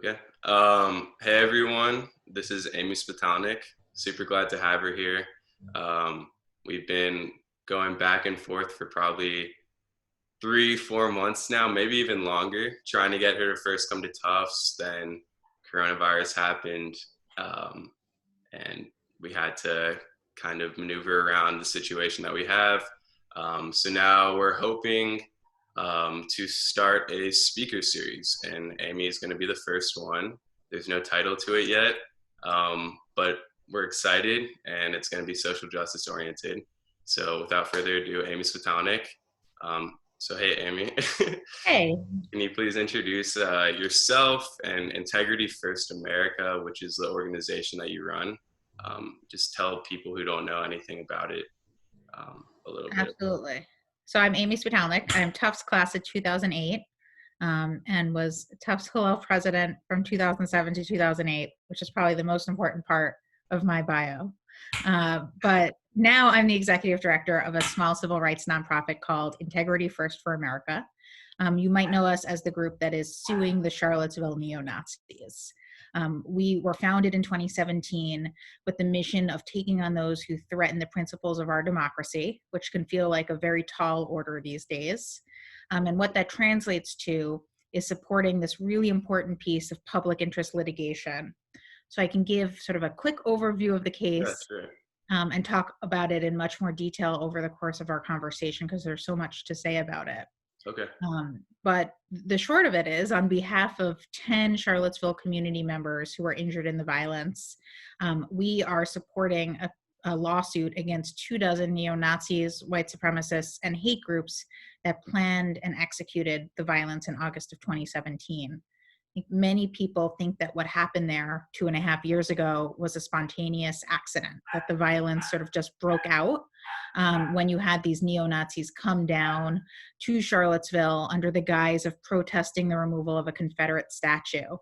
Okay. Hey everyone, this is Amy Spitalnick. Super glad to have her here. We've been going back and forth for probably 3, 4 months now, maybe even longer, trying to get her to first come to Tufts. Then coronavirus happened, and we had to kind of maneuver around the situation that we have. So now we're hoping to start a speaker series, and Amy is going to be the first one. There's no title to it yet, but we're excited, and it's going to be social justice oriented. So without further ado, Amy Spitalnick. So hey, Amy, Hey, can you please introduce yourself and Integrity First America, which is the organization that you run? Just tell people who don't know anything about it a little bit. absolutely. So I'm Amy Spitalnick. I'm Tufts class of 2008, and was Tufts Hillel president from 2007 to 2008, which is probably the most important part of my bio. But now I'm the executive director of a small civil rights nonprofit called Integrity First for America. You might know us as the group that is suing the Charlottesville neo-Nazis. We were founded in 2017 with the mission of taking on those who threaten the principles of our democracy, which can feel like a very tall order these days. And what that translates to is supporting this really important piece of public interest litigation. So I can give sort of a quick overview of the Yeah, case, sure. and talk about it in much more detail over the course of our conversation because there's so much to say about it. Okay. But the short of it is, on behalf of 10 Charlottesville community members who were injured in the violence, we are supporting a lawsuit against 24 neo-Nazis, white supremacists, and hate groups that planned and executed the violence in August of 2017. I think many people think that what happened there 2.5 years ago was a spontaneous accident, that the violence sort of just broke out when you had these neo-Nazis come down to Charlottesville under the guise of protesting the removal of a Confederate statue.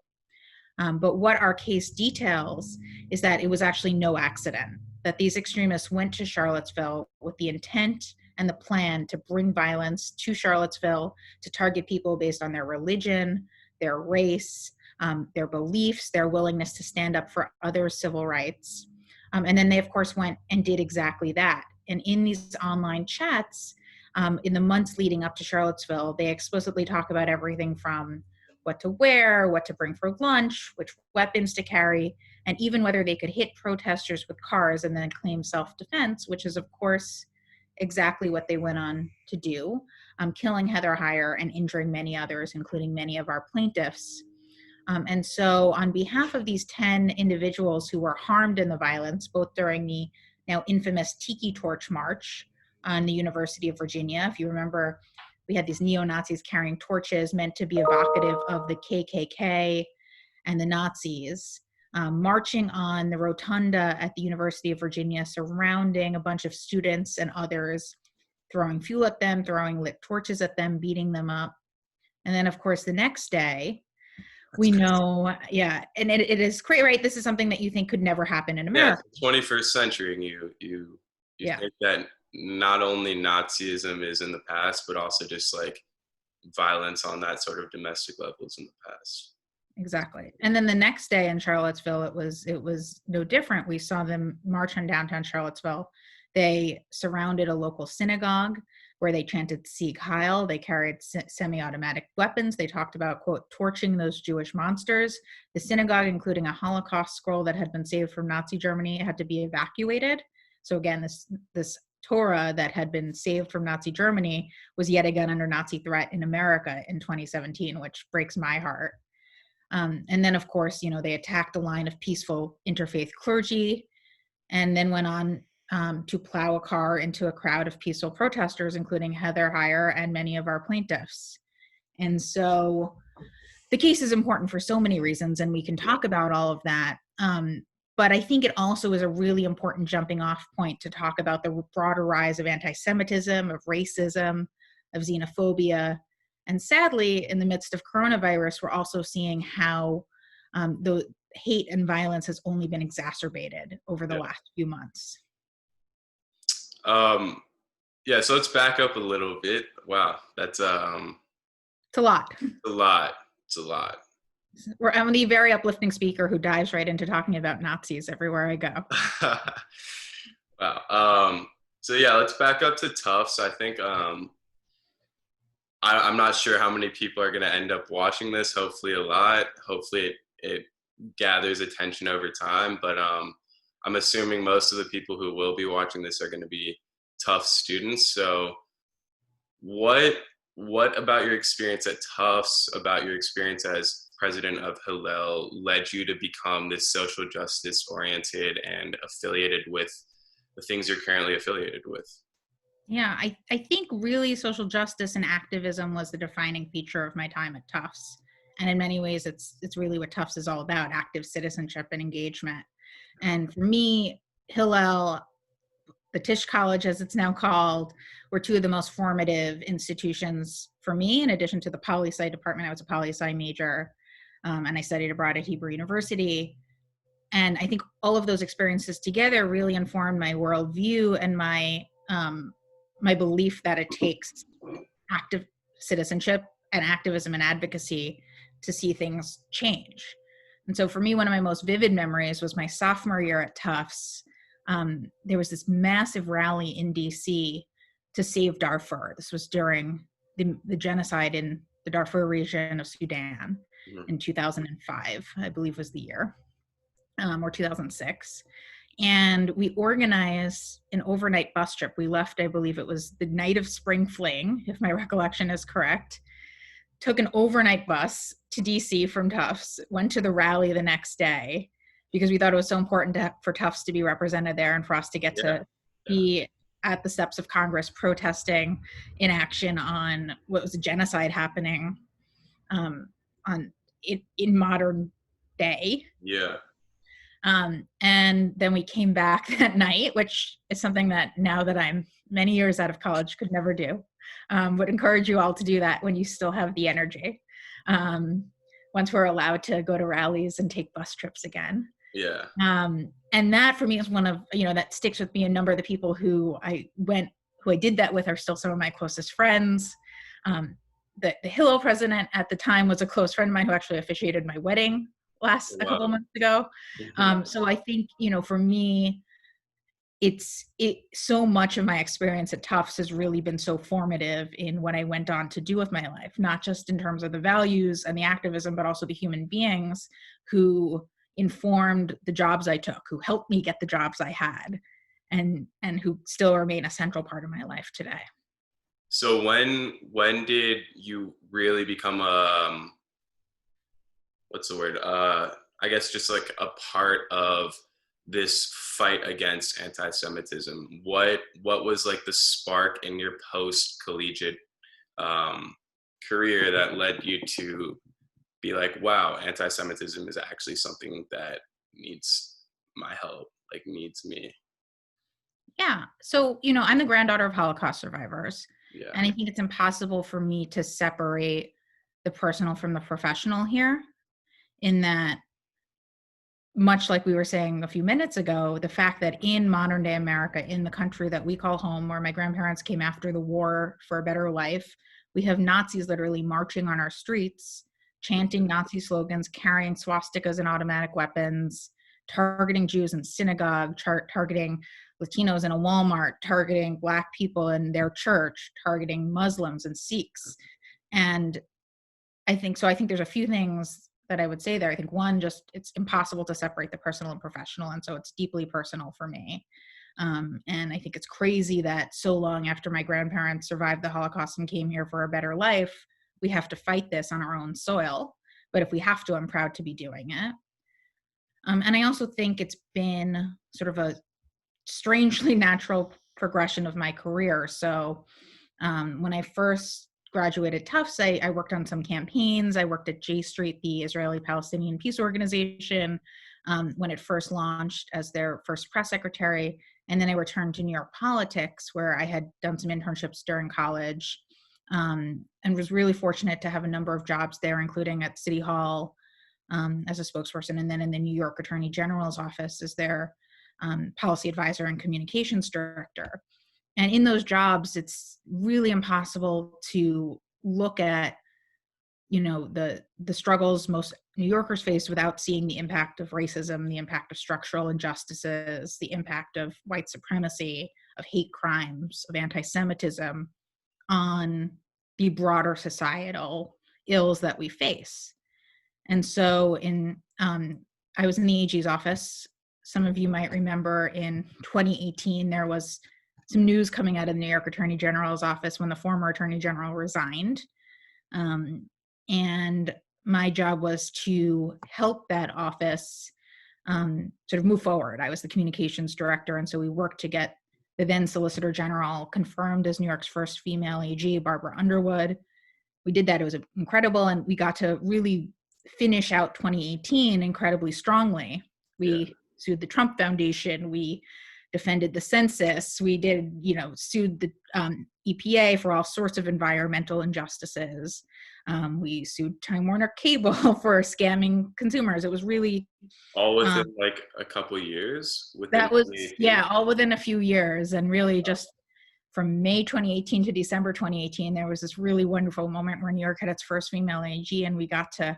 But what our case details is that it was actually no accident, that these extremists went to Charlottesville with the intent and the plan to bring violence to Charlottesville, to target people based on their religion, their race, their beliefs, their willingness to stand up for others' civil rights. And then they, of course, went and did exactly that. And in these online chats, in the months leading up to Charlottesville, they explicitly talk about everything from what to wear, what to bring for lunch, which weapons to carry, and even whether they could hit protesters with cars and then claim self-defense, which is, of course, exactly what they went on to do, killing Heather Heyer and injuring many others, including many of our plaintiffs. And so on behalf of these 10 individuals who were harmed in the violence, both during the now infamous Tiki Torch March on the University of Virginia, if you remember, we had these neo-Nazis carrying torches meant to be evocative of the KKK and the Nazis, marching on the rotunda at the University of Virginia, surrounding a bunch of students and others, throwing fuel at them, throwing lit torches at them, beating them up. And then, of course, the next day, we know, yeah, and it is great, right? This is something that you think could never happen in Yeah, America. it's the 21st century, and you Yeah, think that not only Nazism is in the past, but also just like violence on that sort of domestic level is in the past. exactly. And then the next day in Charlottesville, it was no different. We saw them march on downtown Charlottesville. They surrounded a local synagogue where they chanted Sieg Heil. They carried semi-automatic weapons. They talked about, quote, torching those Jewish monsters. The synagogue, including a Holocaust scroll that had been saved from Nazi Germany, had to be evacuated. So again, this Torah that had been saved from Nazi Germany was yet again under Nazi threat in America in 2017, which breaks my heart. And then, of course, they attacked a line of peaceful interfaith clergy and then went on to plow a car into a crowd of peaceful protesters, including Heather Heyer and many of our plaintiffs. And so the case is important for so many reasons, and we can talk about all of that. But I think it also is a really important jumping off point to talk about the broader rise of anti-Semitism, of racism, of xenophobia. And sadly, in the midst of coronavirus, we're also seeing how the hate and violence has only been exacerbated over the Yeah. last few months. Yeah. So let's back up a little bit. Wow, that's It's a lot. a lot. It's a lot. I'm the very uplifting speaker who dives right into talking about Nazis everywhere I go. Wow. So yeah, let's back up to Tufts. I think I'm not sure how many people are going to end up watching this. Hopefully, a lot. Hopefully, it gathers attention over time. But I'm assuming most of the people who will be watching this are going to be Tufts students. So, what what about your experience at Tufts, about your experience as president of Hillel, led you to become this social justice oriented and affiliated with the things you're currently affiliated with? Yeah, I think really social justice and activism was the defining feature of my time at Tufts. And in many ways, it's really what Tufts is all about, active citizenship and engagement. And for me, Hillel, the Tisch College, as it's now called, were two of the most formative institutions for me. In addition to the poli-sci department, I was a poli-sci major, and I studied abroad at Hebrew University. And I think all of those experiences together really informed my worldview and my belief that it takes active citizenship and activism and advocacy to see things change. And so for me, one of my most vivid memories was my sophomore year at Tufts. There was this massive rally in DC to save Darfur. This was during the genocide in the Darfur region of Sudan Mhm. in 2005, I believe was the year, or 2006. And we organized an overnight bus trip. We left, I believe it was the night of Spring Fling, if my recollection is correct. Took an overnight bus to DC from Tufts, went to the rally the next day because we thought it was so important for Tufts to be represented there and for us to get Yeah. to be at the steps of Congress protesting in action on what was a genocide happening on in modern day. Yeah. And then we came back that night, which is something that now that I'm many years out of college could never do. Would encourage you all to do that when you still have the energy. Um, once we're allowed to go to rallies and take bus trips again. Yeah. And that for me is one of, that sticks with me. A number of the people who I did that with are still some of my closest friends. The Hillel president at the time was a close friend of mine who actually officiated my wedding a couple of Wow. months ago. Mhm. So I think, for me, it so much of my experience at Tufts has really been so formative in what I went on to do with my life, not just in terms of the values and the activism, but also the human beings who informed the jobs I took, who helped me get the jobs I had, and who still remain a central part of my life today. So when did you really become what's the word? I guess just like a part of this fight against anti-Semitism. What was like the spark in your post collegiate um, career that led you to be like, wow, anti-Semitism is actually something that needs my help, like needs me. Yeah. So, I'm the granddaughter of Holocaust survivors. Yeah. And I think it's impossible for me to separate the personal from the professional here, in that, much like we were saying a few minutes ago, the fact that in modern day America, in the country that we call home, where my grandparents came after the war for a better life, we have Nazis literally marching on our streets, chanting Nazi slogans, carrying swastikas and automatic weapons, targeting Jews in synagogue, targeting Latinos in a Walmart, targeting Black people in their church, targeting Muslims and Sikhs. And I think there's a few things that I would say there. I think one, just it's impossible to separate the personal and professional. And so it's deeply personal for me. And I think it's crazy that so long after my grandparents survived the Holocaust and came here for a better life, we have to fight this on our own soil. But if we have to, I'm proud to be doing it. And I also think it's been sort of a strangely natural progression of my career. So when I first graduated Tufts, I worked on some campaigns. I worked at J Street, the Israeli-Palestinian Peace Organization, when it first launched as their first press secretary. And then I returned to New York politics, where I had done some internships during college, and was really fortunate to have a number of jobs there, including at City Hall as a spokesperson, and then in the New York Attorney General's office as their policy advisor and communications director. And in those jobs, it's really impossible to look at the struggles most New Yorkers face without seeing the impact of racism, the impact of structural injustices, the impact of white supremacy, of hate crimes, of anti-Semitism on the broader societal ills that we face. And so I was in the AG's office. Some of you might remember in 2018, there was some news coming out of the New York Attorney General's office when the former Attorney General resigned. And my job was to help that office sort of move forward. I was the communications director, and so we worked to get the then Solicitor General confirmed as New York's first female AG, Barbara Underwood. We did that. It was incredible, and we got to really finish out 2018 incredibly strongly. We sued the Trump Foundation. We defended the census. We sued the EPA for all sorts of environmental injustices. We sued Time Warner Cable for scamming consumers. It was really all within like a couple years. That was, all within a few years. And really just from May 2018 to December 2018, there was this really wonderful moment where New York had its first female AG, and we got to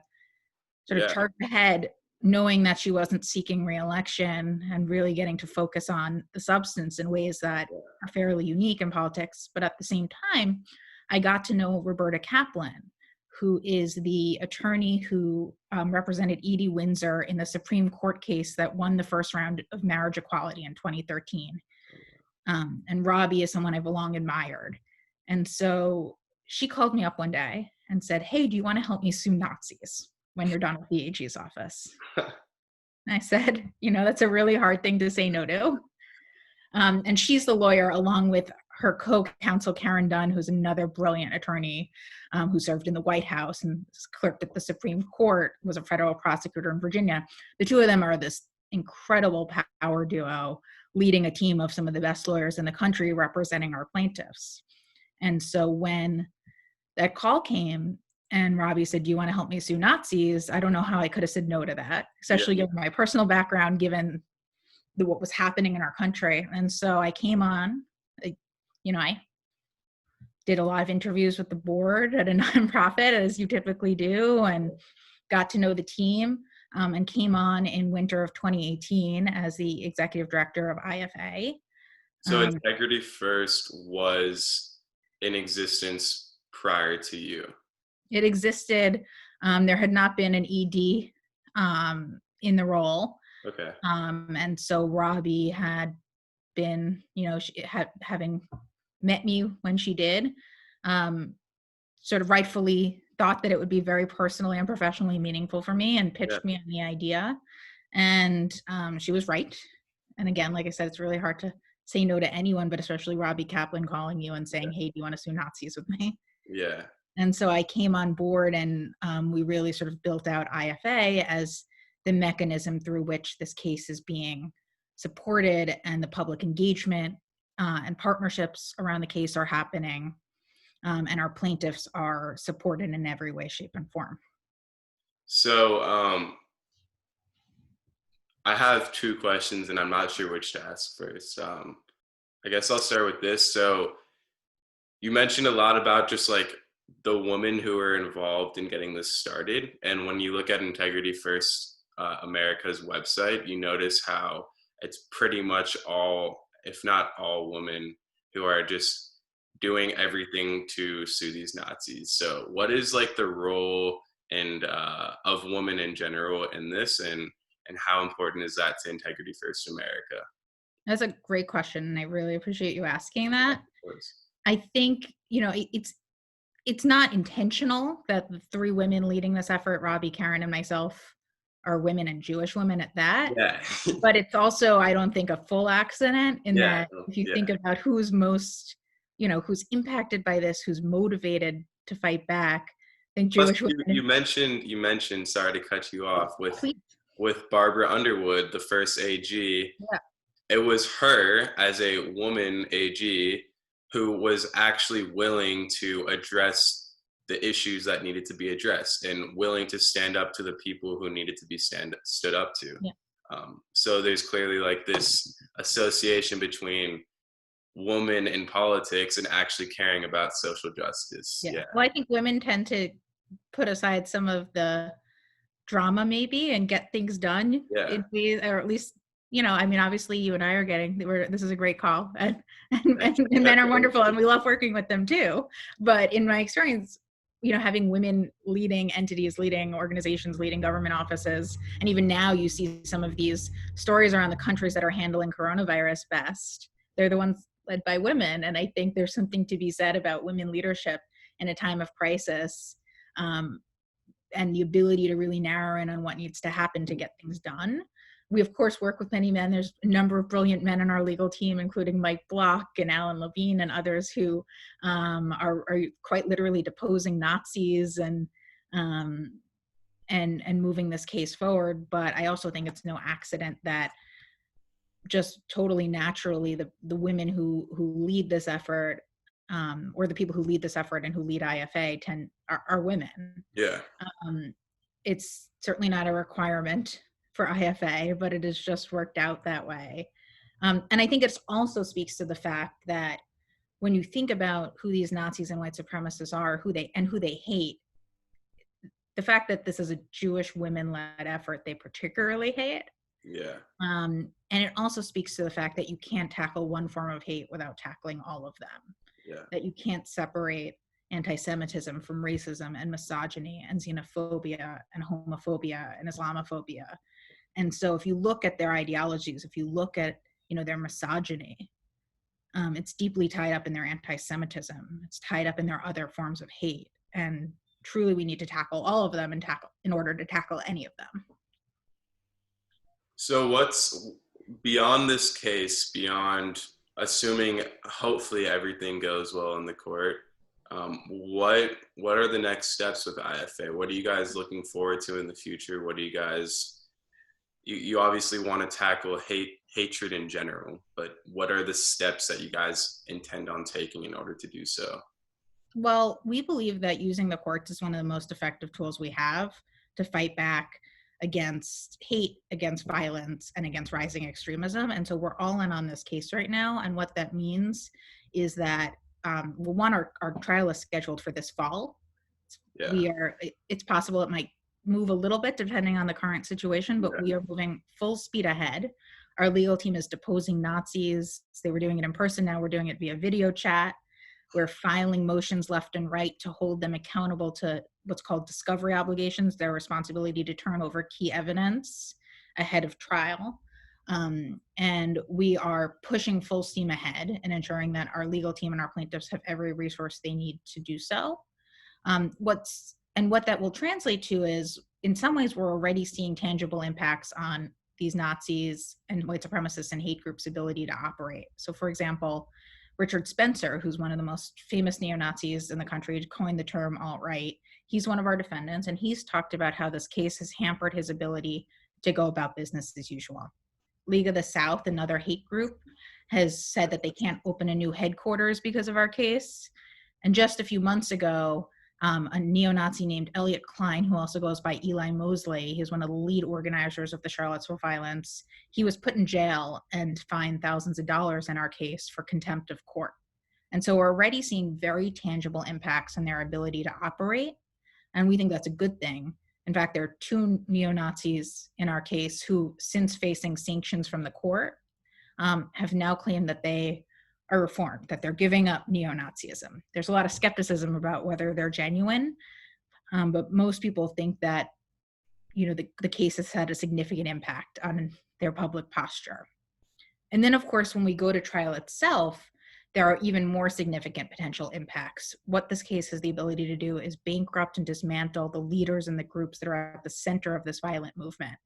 sort of charge ahead, knowing that she wasn't seeking re-election and really getting to focus on the substance in ways that are fairly unique in politics. But at the same time, I got to know Roberta Kaplan, who is the attorney who represented Edie Windsor in the Supreme Court case that won the first round of marriage equality in 2013. And Robbie is someone I've long admired. And so she called me up one day and said, "Hey, do you want to help me sue Nazis when you're done with the AG's office?" And I said, that's a really hard thing to say no to. And she's the lawyer, along with her co-counsel, Karen Dunn, who's another brilliant attorney who served in the White House and clerked at the Supreme Court, was a federal prosecutor in Virginia. The two of them are this incredible power duo, leading a team of some of the best lawyers in the country representing our plaintiffs. And so when that call came and Robbie said, "Do you want to help me sue Nazis?" I don't know how I could have said no to that, especially given my personal background, given what was happening in our country. And so I came on, I did a lot of interviews with the board at a nonprofit, as you typically do, and got to know the team, and came on in winter of 2018 as the executive director of IFA. So Integrity First was in existence prior to you? It existed. There had not been an ED in the role. Okay. And so Robbie had been, having met me when she did, sort of rightfully thought that it would be very personally and professionally meaningful for me, and pitched me on the idea. And she was right. And again, like I said, it's really hard to say no to anyone, but especially Robbie Kaplan calling you and saying, "Hey, do you want to sue Nazis with me?" Yeah. And so I came on board, and we really sort of built out IFA as the mechanism through which this case is being supported, and the public engagement and partnerships around the case are happening, and our plaintiffs are supported in every way, shape, and form. So I have two questions, and I'm not sure which to ask first. I guess I'll start with this. So you mentioned a lot about just like the women who are involved in getting this started. And when you look at Integrity First America's website, you notice how it's pretty much all, if not all, women who are just doing everything to sue these Nazis. So what is like the role and of women in general in this, and how important is that to Integrity First America? That's a great question, and I really appreciate you asking that. Of course. I think, it's not intentional that the three women leading this effort, Robbie, Karen, and myself, are women, and Jewish women at that. Yeah. But it's also, I don't think, a full accident in that if you think about who's most, who's impacted by this, who's motivated to fight back, I think Jewish women. You mentioned, sorry to cut you off, with Barbara Underwood, the first AG. Yeah. It was her as a woman AG who was actually willing to address the issues that needed to be addressed, and willing to stand up to the people who needed to be stood up to. Yeah. So there's clearly like this association between women in politics and actually caring about social justice. Yeah. Well, I think women tend to put aside some of the drama maybe and get things done Yeah, in ways, or at least, I mean, obviously you and I are this is a great call, and, thank and you. men are wonderful and we love working with them too. But in my experience, having women leading entities, leading organizations, leading government offices, and even now you see some of these stories around the countries that are handling coronavirus best. They're the ones led by women. And I think there's something to be said about women leadership in a time of crisis, um, and the ability to really narrow in on what needs to happen to get things done. We, of course, work with many men. There's a number of brilliant men in our legal team, including Mike Block and Alan Levine and others who are quite literally deposing Nazis um, and moving this case forward. But I also think it's no accident that just totally naturally the women who lead this effort, or the people who lead this effort and who lead IFA are women. Yeah, um, it's certainly not a requirement for IFA, but it has just worked out that way. And I think it also speaks to the fact that when you think about who these Nazis and white supremacists are, who they hate, the fact that this is a Jewish women-led effort, they particularly hate. yeah, And it also speaks to the fact that you can't tackle one form of hate without tackling all of them, yeah. that you can't separate anti-Semitism from racism and misogyny and xenophobia and homophobia and Islamophobia. And so if you look at their ideologies, if you look at their misogyny, it's deeply tied up in their anti-Semitism. It's tied up in their other forms of hate. And truly we need to tackle all of them in order to tackle any of them. So what's beyond this case, beyond assuming hopefully everything goes well in the court, what are the next steps with IFA? What are you guys looking forward to in the future? What do you guys, you obviously want to tackle hatred in general, but what are the steps that you guys intend on taking in order to do so? Well, we believe that using the courts is one of the most effective tools we have to fight back against hate, against violence, and against rising extremism. And so we're all in on this case right now. And what that means is that, well, one, our trial is scheduled for this fall. Yeah, It's possible it might move a little bit depending on the current situation, but yeah, we are moving full speed ahead. Our legal team is deposing Nazis. They were doing it in person. Now we're doing it via video chat. We're filing motions left and right to hold them accountable to what's called discovery obligations, their responsibility to turn over key evidence ahead of trial. And we are pushing full steam ahead and ensuring that our legal team and our plaintiffs have every resource they need to do so. What that will translate to is, in some ways, we're already seeing tangible impacts on these Nazis and white supremacists and hate groups' ability to operate. So, for example, Richard Spencer, who's one of the most famous neo-Nazis in the country, coined the term alt-right. He's one of our defendants, and he's talked about how this case has hampered his ability to go about business as usual. League of the South, another hate group, has said that they can't open a new headquarters because of our case. And just a few months ago, a neo-Nazi named Elliot Klein, who also goes by Eli Mosley, he's one of the lead organizers of the Charlottesville violence. He was put in jail and fined thousands of dollars in our case for contempt of court. And so we're already seeing very tangible impacts on their ability to operate. And we think that's a good thing. In fact, there are two neo-Nazis in our case who, since facing sanctions from the court, have now claimed that they are reformed, that they're giving up neo-Nazism. There's a lot of skepticism about whether they're genuine, but most people think that the case has had a significant impact on their public posture. And then, of course, when we go to trial itself, there are even more significant potential impacts. What this case has the ability to do is bankrupt and dismantle the leaders and the groups that are at the center of this violent movement.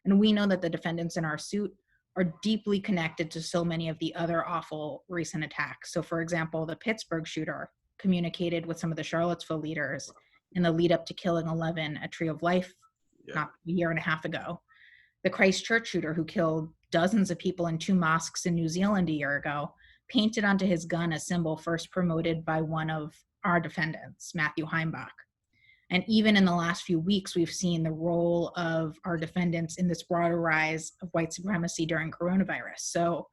And we know that the defendants in our suit are deeply connected to so many of the other awful recent attacks. So, for example, the Pittsburgh shooter communicated with some of the Charlottesville leaders in the lead up to killing 11 at Tree of Life, yeah, not a year and a half ago. The Christchurch shooter, who killed dozens of people in 2 mosques in New Zealand a year ago, painted onto his gun a symbol first promoted by one of our defendants, Matthew Heimbach. And even in the last few weeks, we've seen the role of our defendants in this broader rise of white supremacy during coronavirus. So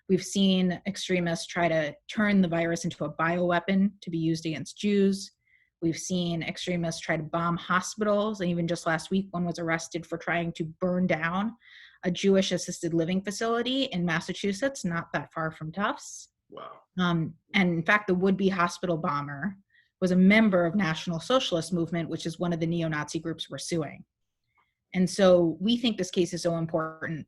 we've seen extremists try to turn the virus into a bioweapon to be used against Jews. We've seen extremists try to bomb hospitals. And even just last week, one was arrested for trying to burn down a Jewish assisted living facility in Massachusetts, not that far from Tufts. Wow. And in fact, the would-be hospital bomber was a member of National Socialist Movement, which is one of the neo-Nazi groups we're suing. And so we think this case is so important.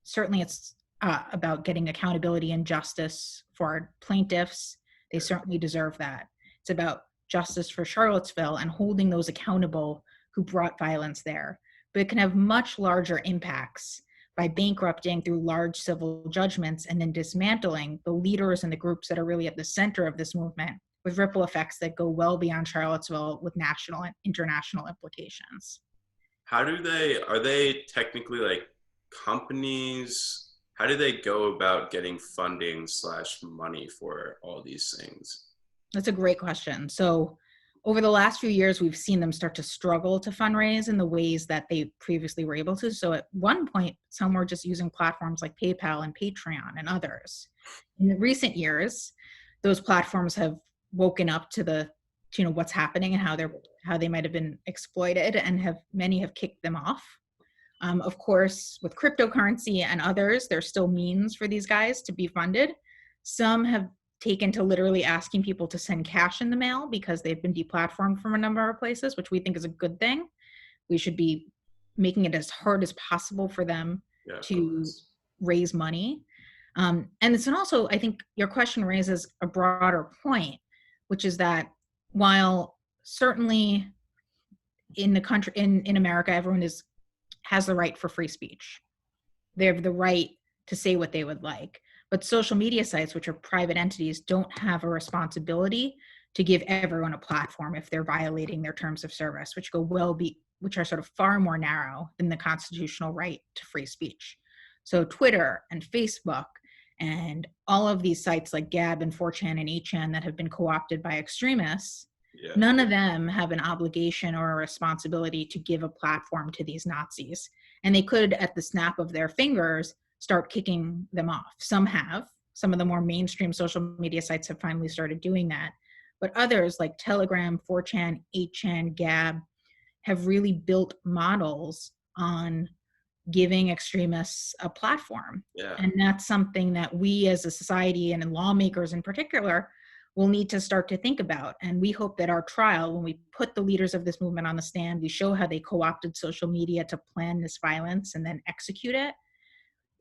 Certainly it's about getting accountability and justice for our plaintiffs. They certainly deserve that. It's about justice for Charlottesville and holding those accountable who brought violence there. But it can have much larger impacts by bankrupting through large civil judgments and then dismantling the leaders and the groups that are really at the center of this movement, with ripple effects that go well beyond Charlottesville with national and international implications. Are they technically like companies? How do they go about getting funding / money for all these things? That's a great question. So over the last few years, we've seen them start to struggle to fundraise in the ways that they previously were able to. So at one point, some were just using platforms like PayPal and Patreon and others. In recent years, those platforms have woken up to what's happening and how they might have been exploited, and many have kicked them off. Of course, with cryptocurrency and others, there's still means for these guys to be funded. Some have taken to literally asking people to send cash in the mail because they've been deplatformed from a number of places, which we think is a good thing. We should be making it as hard as possible for them to raise money. And it's also, I think your question raises a broader point, which is that while certainly in the country, in America, everyone has the right for free speech. They have the right to say what they would like. But social media sites, which are private entities, don't have a responsibility to give everyone a platform if they're violating their terms of service, which are sort of far more narrow than the constitutional right to free speech. So Twitter and Facebook and all of these sites like Gab and 4chan and 8chan that have been co-opted by extremists, none of them have an obligation or a responsibility to give a platform to these Nazis. And they could, at the snap of their fingers, start kicking them off. Some have. Some of the more mainstream social media sites have finally started doing that. But others like Telegram, 4chan, 8chan, Gab have really built models on giving extremists a platform. Yeah. And that's something that we as a society and lawmakers in particular will need to start to think about. And we hope that our trial, when we put the leaders of this movement on the stand, we show how they co-opted social media to plan this violence and then execute it,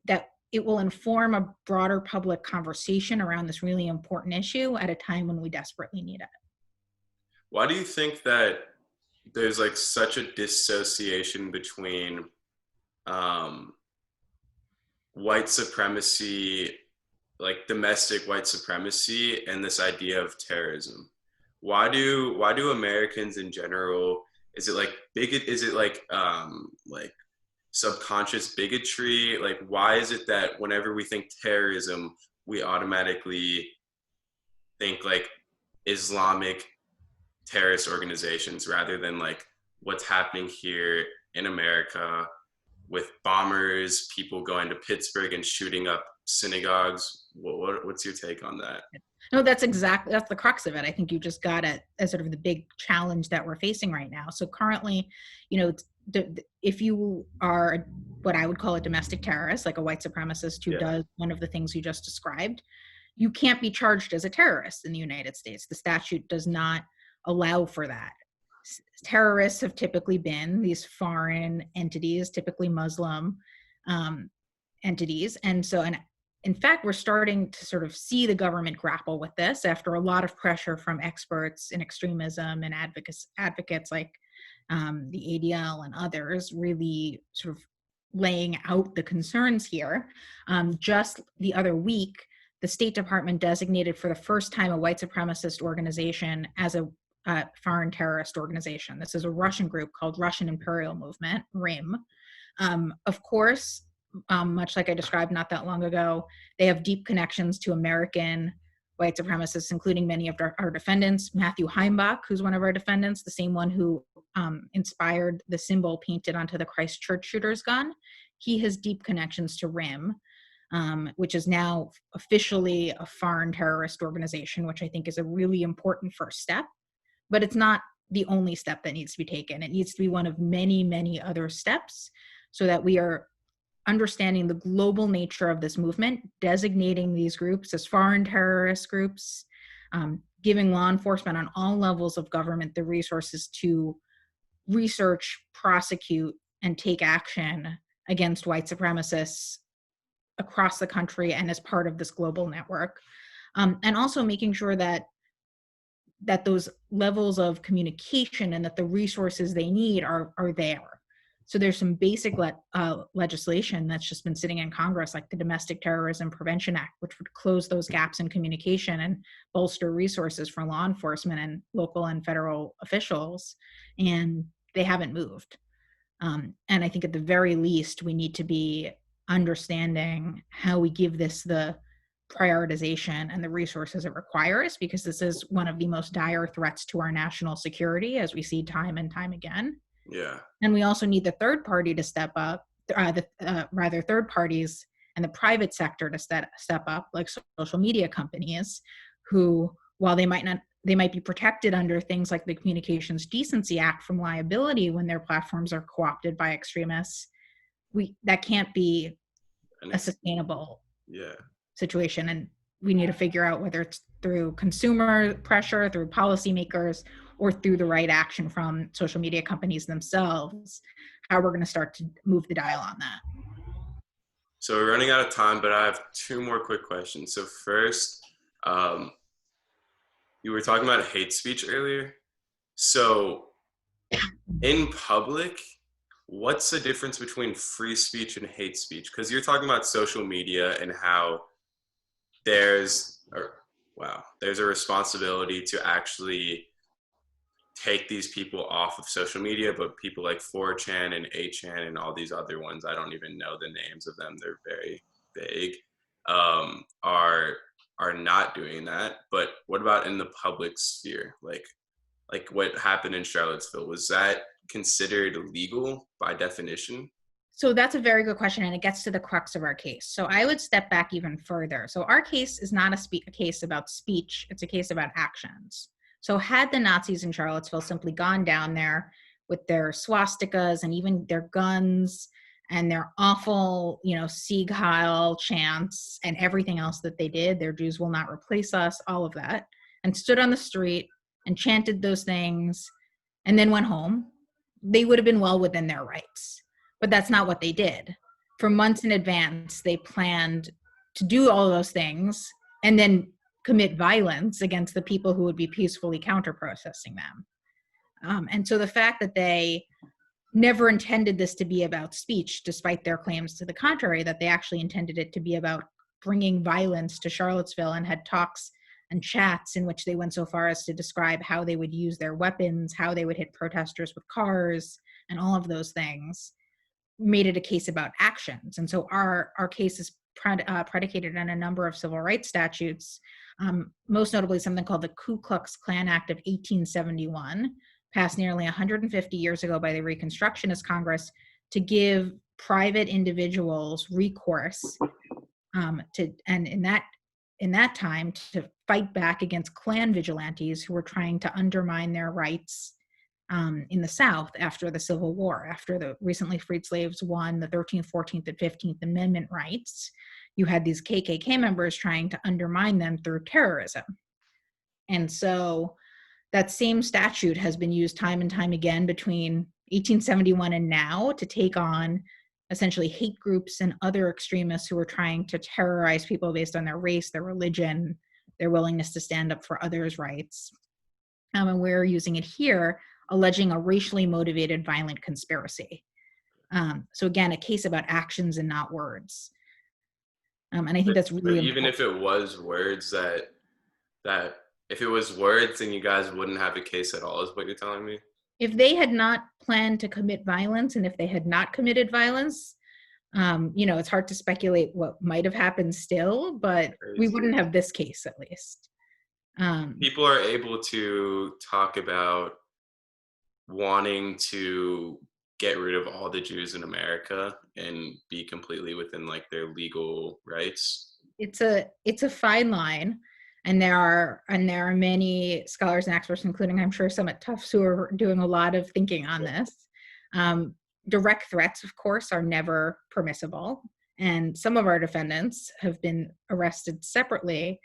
that it will inform a broader public conversation around this really important issue at a time when we desperately need it. Why do you think that there's like such a dissociation between white supremacy, like domestic white supremacy, and this idea of terrorism? Why do Americans in general, is it like subconscious bigotry? Like, why is it that whenever we think terrorism, we automatically think like Islamic terrorist organizations rather than like what's happening here in America with bombers, people going to Pittsburgh and shooting up synagogues? What's your take on that? No, that's the crux of it. I think you just got it as sort of the big challenge that we're facing right now. So currently, if you are what I would call a domestic terrorist, like a white supremacist who does one of the things you just described, you can't be charged as a terrorist in the United States. The statute does not allow for that. Terrorists have typically been these foreign entities, typically Muslim entities. And in fact, we're starting to sort of see the government grapple with this after a lot of pressure from experts in extremism and advocates like the ADL and others, really sort of laying out the concerns here. Just the other week, the State Department designated for the first time a white supremacist organization as a foreign terrorist organization. This is a Russian group called Russian Imperial Movement, RIM. Of course, much like I described not that long ago, they have deep connections to American white supremacists, including many of our defendants. Matthew Heimbach, who's one of our defendants, the same one who inspired the symbol painted onto the Christchurch shooter's gun. He has deep connections to RIM, which is now officially a foreign terrorist organization, which I think is a really important first step. But it's not the only step that needs to be taken. It needs to be one of many, many other steps so that we are understanding the global nature of this movement, designating these groups as foreign terrorist groups, giving law enforcement on all levels of government the resources to research, prosecute, and take action against white supremacists across the country and as part of this global network. And also making sure that those levels of communication and that the resources they need are there. So there's some basic legislation that's just been sitting in Congress, like the Domestic Terrorism Prevention Act, which would close those gaps in communication and bolster resources for law enforcement and local and federal officials. And they haven't moved. And I think at the very least, we need to be understanding how we give this the prioritization and the resources it requires, because this is one of the most dire threats to our national security, as we see time and time again. Yeah. And we also need the third party to step up, rather third parties and the private sector to step up, like social media companies, who, while they might be protected under things like the Communications Decency Act from liability when their platforms are co-opted by extremists, that can't be a sustainable situation. And we need to figure out whether it's through consumer pressure, through policymakers, or through the right action from social media companies themselves, how we're going to start to move the dial on that. So we're running out of time, but I have two more quick questions. So first, you were talking about hate speech earlier. So in public, what's the difference between free speech and hate speech? Because you're talking about social media and how there's a responsibility to actually take these people off of social media, but people like 4chan and 8chan and all these other ones, I don't even know the names of them, they're very vague, are not doing that. But what about in the public sphere? Like what happened in Charlottesville, was that considered illegal by definition? So that's a very good question, and it gets to the crux of our case. So I would step back even further. So our case is not a case about speech, it's a case about actions. So had the Nazis in Charlottesville simply gone down there with their swastikas and even their guns and their awful, Sieg Heil chants and everything else that they did, their Jews will not replace us, all of that, and stood on the street and chanted those things and then went home, they would have been well within their rights. But that's not what they did. For months in advance, they planned to do all those things and then commit violence against the people who would be peacefully counter-protesting them. And so the fact that they never intended this to be about speech, despite their claims to the contrary, that they actually intended it to be about bringing violence to Charlottesville, and had talks and chats in which they went so far as to describe how they would use their weapons, how they would hit protesters with cars, and all of those things, made it a case about actions. And so our case is predicated on a number of civil rights statutes, most notably something called the Ku Klux Klan Act of 1871, passed nearly 150 years ago by the Reconstructionist Congress to give private individuals recourse in that time to fight back against Klan vigilantes who were trying to undermine their rights in the South after the Civil War, after the recently freed slaves won the 13th, 14th, and 15th Amendment rights. You had these KKK members trying to undermine them through terrorism. And so that same statute has been used time and time again between 1871 and now to take on essentially hate groups and other extremists who are trying to terrorize people based on their race, their religion, their willingness to stand up for others' rights. And we're using it here, alleging a racially motivated violent conspiracy. So again, a case about actions and not words. And I think that's really important. Even if it was words, that if it was words, then you guys wouldn't have a case at all, is what you're telling me? If they had not planned to commit violence, and if they had not committed violence, it's hard to speculate what might have happened still, but we wouldn't have this case at least. People are able to talk about wanting to get rid of all the Jews in America and be completely within like their legal rights. It's a fine line. And there are many scholars and experts, including I'm sure some at Tufts, who are doing a lot of thinking on this. Um, Direct threats, of course, are never permissible. And some of our defendants have been arrested separately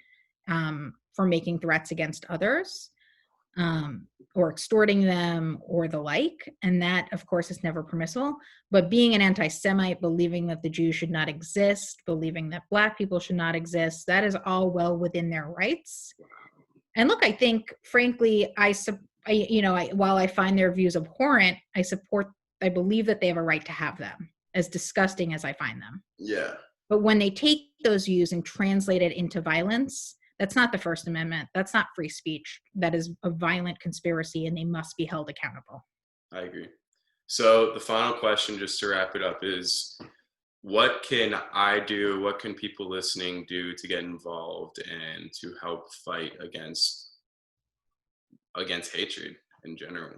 for making threats against others, or extorting them or the like. And that, of course, is never permissible. But being an anti Semite, believing that the Jews should not exist, believing that Black people should not exist, that is all well within their rights. And look, I think, frankly, while I find their views abhorrent, I believe that they have a right to have them, as disgusting as I find them. Yeah. But when they take those views and translate it into violence, that's not the First Amendment. That's not free speech. That is a violent conspiracy, and they must be held accountable. I agree. So the final question, just to wrap it up, is what can I do? What can people listening do to get involved and to help fight against hatred in general?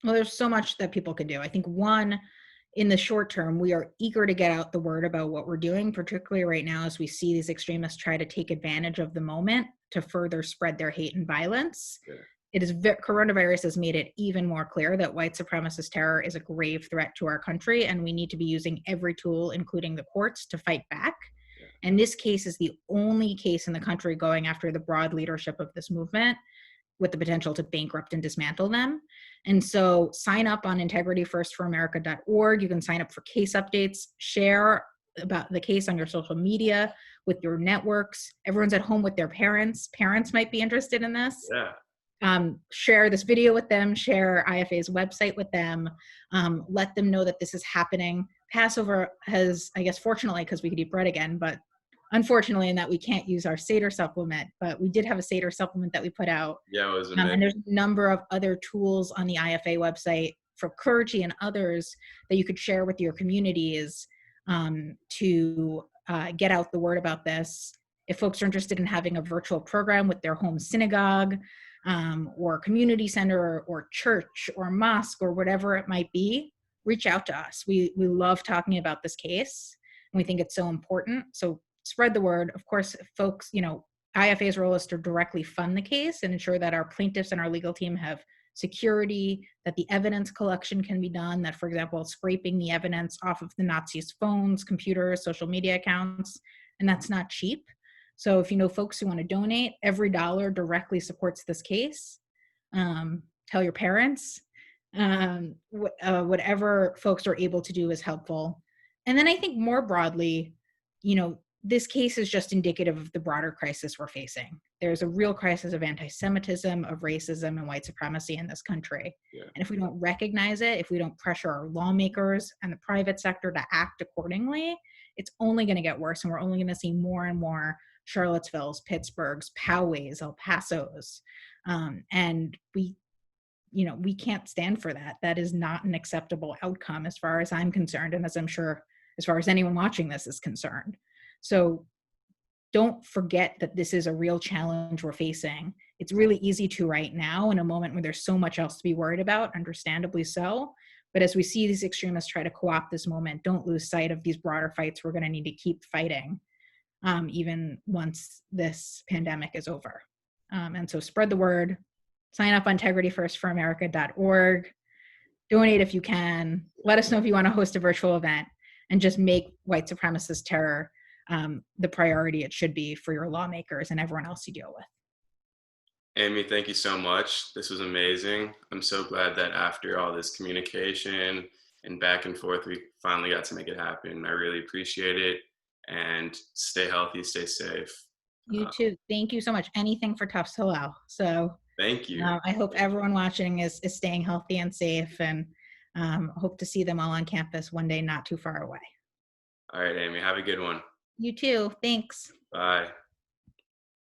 Well, there's so much that people can do. I think, one, in the short term, we are eager to get out the word about what we're doing, particularly right now as we see these extremists try to take advantage of the moment to further spread their hate and violence. Yeah. Coronavirus has made it even more clear that white supremacist terror is a grave threat to our country, and we need to be using every tool, including the courts, to fight back. Yeah. And this case is the only case in the country going after the broad leadership of this movement, with the potential to bankrupt and dismantle them. And so sign up on integrityfirstforamerica.org. You can sign up for case updates, share about the case on your social media, with your networks. Everyone's at home with their parents. Parents might be interested in this. Yeah. Share this video with them, share IFA's website with them, let them know that this is happening. Passover has, I guess, fortunately, because we could eat bread again, but unfortunately, in that we can't use our Seder supplement, but we did have a Seder supplement that we put out. Yeah, it was amazing. And there's a number of other tools on the IFA website for clergy and others that you could share with your communities to get out the word about this. If folks are interested in having a virtual program with their home synagogue, or community center or church or mosque or whatever it might be, reach out to us. We love talking about this case, and we think it's so important. So spread the word. Of course, folks, IFA's role is to directly fund the case and ensure that our plaintiffs and our legal team have security, that the evidence collection can be done, that, for example, scraping the evidence off of the Nazis' phones, computers, social media accounts, and that's not cheap. So if you know folks who want to donate, every dollar directly supports this case. Tell your parents. Whatever folks are able to do is helpful. And then I think more broadly, this case is just indicative of the broader crisis we're facing. There's a real crisis of anti-Semitism, of racism, and white supremacy in this country. Yeah. And if we don't recognize it, if we don't pressure our lawmakers and the private sector to act accordingly, it's only going to get worse, and we're only going to see more and more Charlottesville's, Pittsburgh's, Poway's, El Paso's. And we can't stand for that. That is not an acceptable outcome as far as I'm concerned, and as I'm sure as far as anyone watching this is concerned. So don't forget that this is a real challenge we're facing. It's really easy to right now, in a moment where there's so much else to be worried about, understandably so. But as we see these extremists try to co-opt this moment, don't lose sight of these broader fights we're going to need to keep fighting, even once this pandemic is over. And so spread the word, sign up on integrityfirstforamerica.org, donate if you can, let us know if you want to host a virtual event, and just make white supremacist terror the priority it should be for your lawmakers and everyone else you deal with. Amy, thank you so much. This was amazing. I'm so glad that after all this communication and back and forth, we finally got to make it happen. I really appreciate it. And stay healthy, stay safe. You too. Thank you so much. Anything for Tufts Hillel. So thank you. I hope everyone watching is staying healthy and safe, and hope to see them all on campus one day not too far away. All right, Amy, have a good one. You too. Thanks. Bye.